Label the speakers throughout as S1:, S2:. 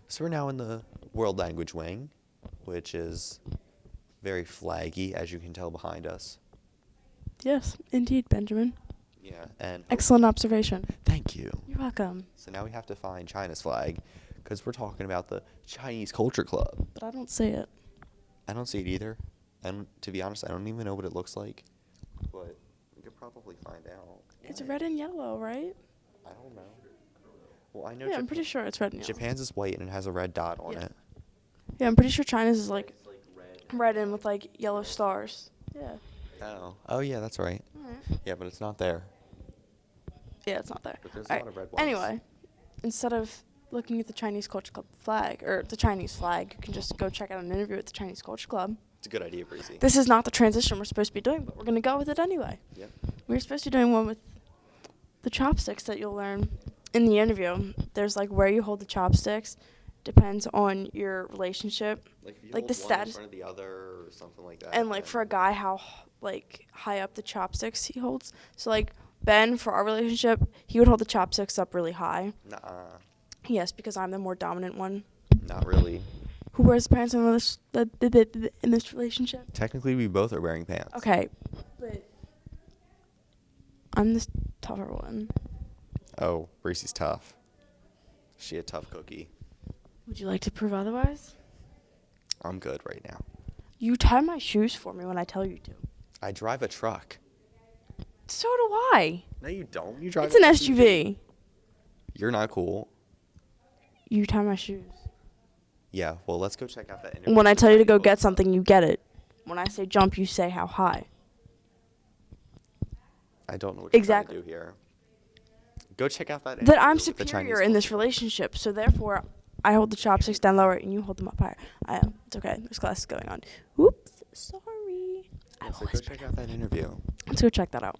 S1: So we're now in the world language wing, which is very flaggy, as you can tell behind us.
S2: Yes, indeed, Benjamin.
S1: Yeah, and
S2: Excellent observation.
S1: thank you.
S2: You're welcome.
S1: So now we have to find China's flag, because we're talking about the Chinese Culture Club.
S2: But I don't see it.
S1: I don't see it either, and to be honest, I don't even know what it looks like, but we could probably find out.
S2: It's red and yellow, right?
S1: I don't know. Well, I know
S2: Yeah, I'm pretty sure it's red and yellow.
S1: Japan's is white and it has a red dot on
S2: Yeah.
S1: it.
S2: Yeah, I'm pretty sure China's is like red and with like yellow stars. Yeah.
S1: Oh yeah, that's right.
S2: Alright.
S1: Yeah, but it's not there.
S2: Yeah, it's not there.
S1: But there's a
S2: Alright,
S1: lot of red ones.
S2: anyway, instead of looking at the Chinese Culture Club flag, or the Chinese flag, you can just go check out an interview with the Chinese Culture Club.
S1: It's a good idea, Breezy.
S2: This is not the transition we're supposed to be doing, but we're going to go with it anyway.
S1: Yep.
S2: We're supposed to be doing one with the chopsticks that you'll learn in the interview. There's like where you hold the chopsticks depends on your relationship.
S1: Like if you
S2: Like
S1: hold
S2: the
S1: one in
S2: status-
S1: front of the other or something like that.
S2: And like for a guy, how like high up the chopsticks he holds. So like Ben, for our relationship, he would hold the chopsticks up really high.
S1: Nuh-uh.
S2: Yes, because I'm the more dominant one.
S1: Not really.
S2: Who wears pants in this relationship?
S1: Technically, we both are wearing pants.
S2: Okay, but I'm the tougher one.
S1: Oh, Breezy's tough. She a tough cookie.
S2: Would you like to prove otherwise?
S1: I'm good right now.
S2: You tie my shoes for me when I tell you to.
S1: I drive a truck.
S2: So do I.
S1: No, you don't. You drive.
S2: It's an SUV.
S1: You're not cool.
S2: You tie my shoes.
S1: Yeah. Well, let's go check out that interview.
S2: When I
S1: with
S2: tell you to go
S1: Chinese
S2: get
S1: Culture
S2: something, you get it. When I say jump, you say how high.
S1: Club. I don't know what you're
S2: Exactly.
S1: trying to do here. Go check out that.
S2: That I'm
S1: interview with the Chinese
S2: superior in this
S1: Culture Club.
S2: relationship, so therefore I hold the chopsticks down lower and you hold them up higher. I am. It's okay. There's classes going on. Oops. Sorry. I
S1: So
S2: will
S1: go
S2: whisper.
S1: check out that interview.
S2: Let's go check that out.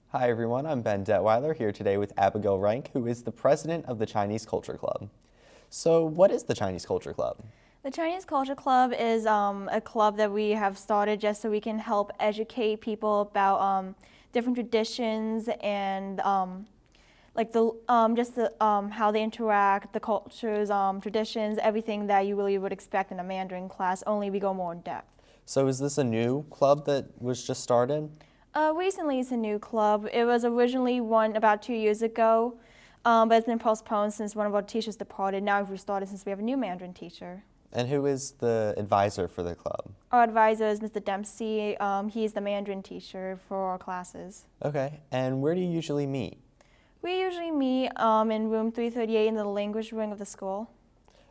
S3: Hi everyone, I'm Ben Detweiler here today with Abigail Rank, who is the president of the Chinese Culture Club. So what is the Chinese Culture Club?
S4: The Chinese Culture Club is a club that we have started just so we can help educate people about different traditions and like how they interact, the cultures, traditions, everything that you really would expect in a Mandarin class, only we go more in depth.
S3: So is this a new club that was just started?
S4: Recently it's a new club. It was originally one about 2 years ago, but it's been postponed since one of our teachers departed. Now we've restarted since we have a new Mandarin teacher.
S3: And who is the advisor for the club?
S4: Our advisor is Mr. Dempsey. He's the Mandarin teacher for our classes.
S3: Okay, and where do you usually meet?
S4: We usually meet in room 338 in the language wing of the school.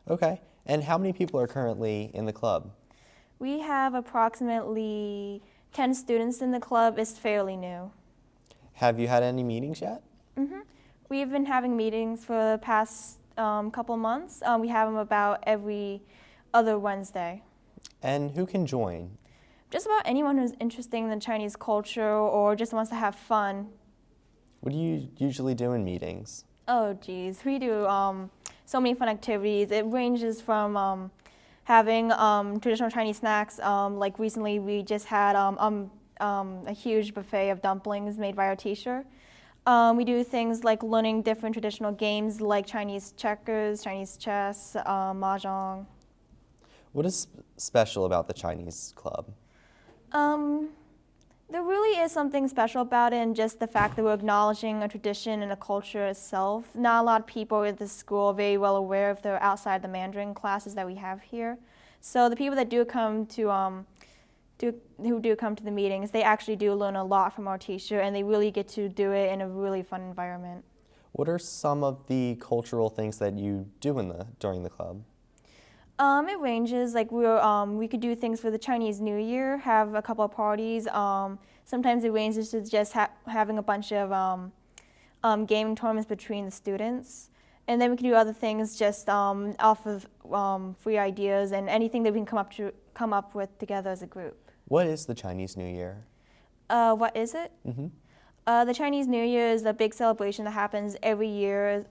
S3: Okay, and how many people are currently in the club?
S4: We have approximately 10 students in the club. It's fairly new.
S3: Have you had any meetings yet?
S4: We've been having meetings for the past couple months. We have them about every other Wednesday.
S3: And who can join?
S4: Just about anyone who's interested in the Chinese culture or just wants to have fun.
S3: What do you usually do in meetings?
S4: Oh geez, we do so many fun activities. It ranges from having traditional Chinese snacks. Like recently we just had a huge buffet of dumplings made by our teacher. We do things like learning different traditional games like Chinese checkers, Chinese chess, mahjong.
S3: What is special about the Chinese club?
S4: There really is something special about it, and just the fact that we're acknowledging a tradition and a culture itself. Not a lot of people at this school are very well aware of the outside the Mandarin classes that we have here. So the people that do come to who do come to the meetings, they actually do learn a lot from our teacher, and they really get to do it in a really fun environment.
S3: What are some of the cultural things that you do during the club?
S4: It ranges. Like we could do things for the Chinese New Year, have a couple of parties. Sometimes it ranges to just having a bunch of gaming tournaments between the students. And then we can do other things just off of free ideas and anything that we can come up with together as a group.
S3: What is the Chinese New Year?
S4: What is it? The Chinese New Year is a big celebration that happens every year.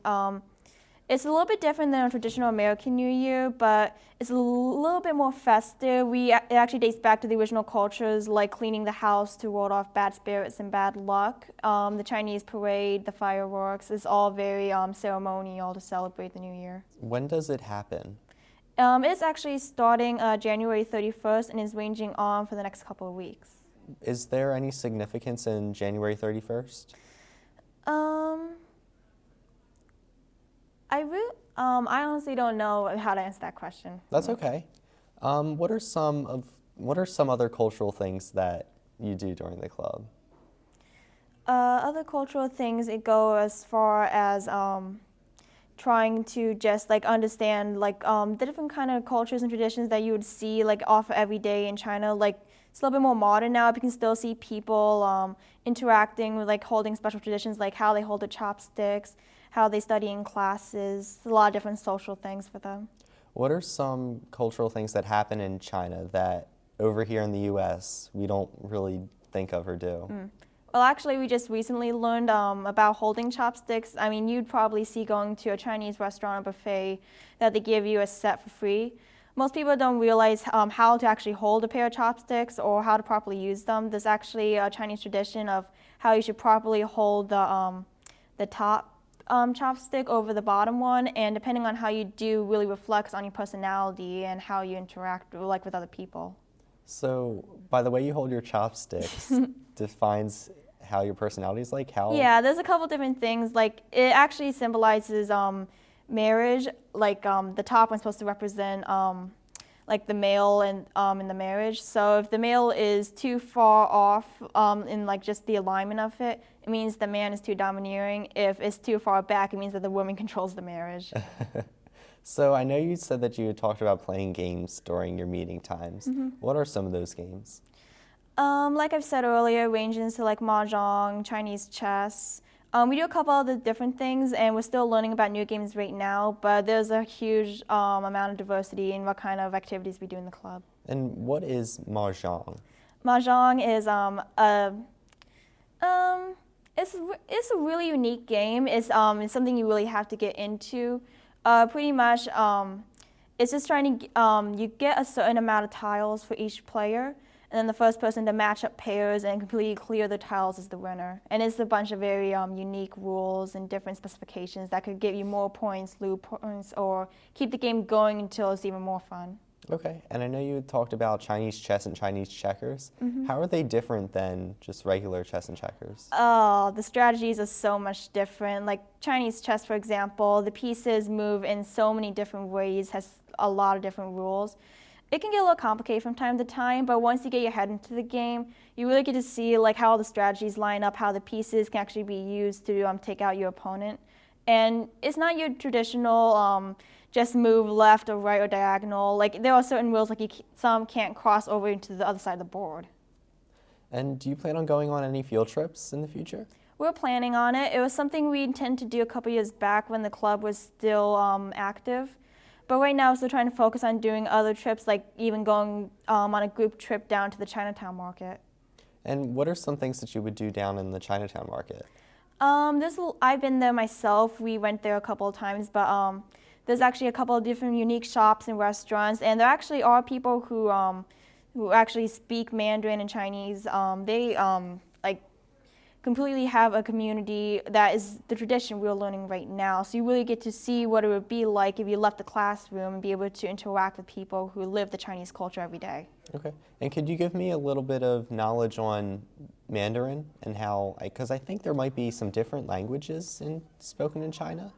S4: It's a little bit different than a traditional American New Year, but it's a little bit more festive. It actually dates back to the original cultures, like cleaning the house to ward off bad spirits and bad luck. The Chinese parade, the fireworks, is all very ceremonial to celebrate the New Year.
S3: When does it happen?
S4: It's actually starting January 31st and is ranging on for the next couple of weeks.
S3: Is there any significance in January 31st?
S4: I honestly don't know how to answer that question.
S3: That's okay. What are some other cultural things that you do during the club?
S4: Other cultural things, it go as far as trying to just like understand like the different kind of cultures and traditions that you would see like offer every day in China. Like it's a little bit more modern now, but you can still see people interacting with like holding special traditions, like how they hold the chopsticks, how they study in classes, a lot of different social things for them.
S3: What are some cultural things that happen in China that over here in the U.S. we don't really think of or do?
S4: Well, actually, we just recently learned about holding chopsticks. I mean, you'd probably see going to a Chinese restaurant or buffet that they give you a set for free. Most people don't realize how to actually hold a pair of chopsticks or how to properly use them. There's actually a Chinese tradition of how you should properly hold the top chopstick over the bottom one, and depending on how you do really reflects on your personality and how you interact like with other people.
S3: So, by the way you hold your chopsticks defines how your personality is like? How?
S4: Yeah, there's a couple different things. Like, it actually symbolizes marriage. Like, the top one's supposed to represent like the male and in the marriage. So if the male is too far off in like just the alignment of it, it means the man is too domineering. If it's too far back, it means that the woman controls the marriage.
S3: So I know you said that you had talked about playing games during your meeting times. What are some of those games?
S4: Like I've said earlier, ranging to like mahjong, Chinese chess. We do a couple of the different things, and we're still learning about new games right now, but there's a huge amount of diversity in what kind of activities we do in the club.
S3: And what is mahjong?
S4: Mahjong is it's a really unique game. It's something you really have to get into. Pretty much, it's just trying to you get a certain amount of tiles for each player, and then the first person to match up pairs and completely clear the tiles is the winner. And it's a bunch of very unique rules and different specifications that could give you more points, lose points, or keep the game going until it's even more fun.
S3: Okay, and I know you talked about Chinese chess and Chinese checkers. How are they different than just regular chess and checkers?
S4: Oh, the strategies are so much different. Like Chinese chess, for example, the pieces move in so many different ways, has a lot of different rules. It can get a little complicated from time to time, but once you get your head into the game, you really get to see like how all the strategies line up, how the pieces can actually be used to take out your opponent. And it's not your traditional just move left or right or diagonal. Like there are certain rules, like some can't cross over into the other side of the board.
S3: And do you plan on going on any field trips in the future?
S4: We're planning on it. It was something we intended to do a couple years back when the club was still active. But right now, we're still trying to focus on doing other trips, like even going on a group trip down to the Chinatown market.
S3: And what are some things that you would do down in the Chinatown market?
S4: I've been there myself. We went there a couple of times, but there's actually a couple of different unique shops and restaurants, and there actually are people who actually speak Mandarin and Chinese. They like completely have a community that is the tradition we're learning right now. So you really get to see what it would be like if you left the classroom and be able to interact with people who live the Chinese culture every day.
S3: Okay, and could you give me a little bit of knowledge on Mandarin and how, because I think there might be some different languages spoken in China.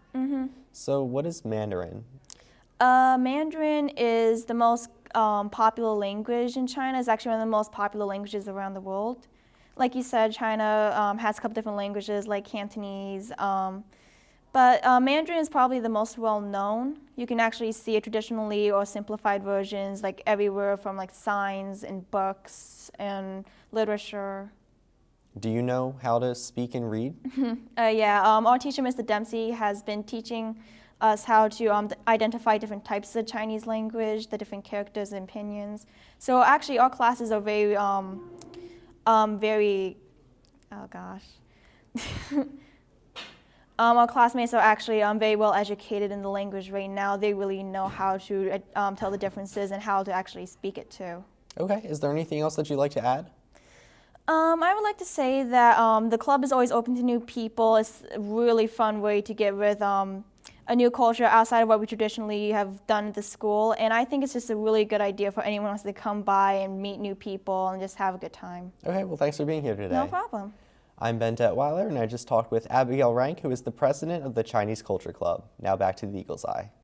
S3: So what is Mandarin?
S4: Mandarin is the most popular language in China. It's actually one of the most popular languages around the world. Like you said, China has a couple different languages like Cantonese, but Mandarin is probably the most well-known. You can actually see it traditionally or simplified versions like everywhere from like signs and books and literature.
S3: Do you know how to speak and read?
S4: Yeah, our teacher, Mr. Dempsey, has been teaching us how to identify different types of Chinese language, the different characters and opinions. So actually, our classes are very, oh gosh. Our classmates are actually very well educated in the language right now. They really know how to tell the differences and how to actually speak it too.
S3: Okay, is there anything else that you'd like to add?
S4: I would like to say that the club is always open to new people. It's a really fun way to get with a new culture outside of what we traditionally have done at the school. And I think it's just a really good idea for anyone who wants to come by and meet new people and just have a good time.
S3: Okay, well, thanks for being here today.
S4: No problem.
S3: I'm Ben Detweiler, and I just talked with Abigail Rank, who is the president of the Chinese Culture Club. Now back to the Eagle's Eye.